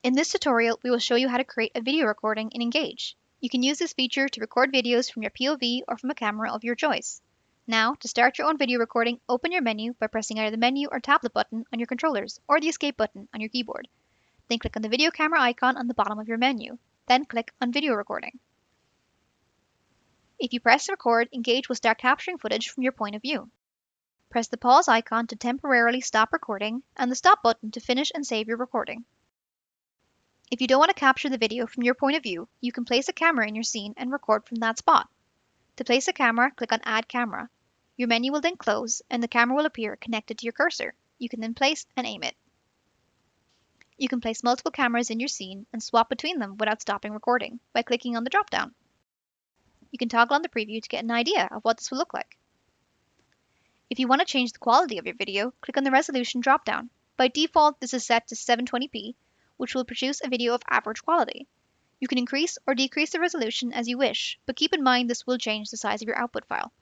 In this tutorial, we will show you how to create a video recording in Engage. You can use this feature to record videos from your POV or from a camera of your choice. Now, to start your own video recording, open your menu by pressing either the menu or tablet button on your controllers or the escape button on your keyboard. Then click on the video camera icon on the bottom of your menu. Then click on video recording. If you press record, Engage will start capturing footage from your point of view. Press the pause icon to temporarily stop recording and the stop button to finish and save your recording. If you don't want to capture the video from your point of view, you can place a camera in your scene and record from that spot. To place a camera, click on Add Camera. Your menu will then close and the camera will appear connected to your cursor. You can then place and aim it. You can place multiple cameras in your scene and swap between them without stopping recording by clicking on the drop-down. You can toggle on the preview to get an idea of what this will look like. If you want to change the quality of your video, click on the resolution drop-down. By default, this is set to 720p, which will produce a video of average quality. You can increase or decrease the resolution as you wish, but keep in mind this will change the size of your output file.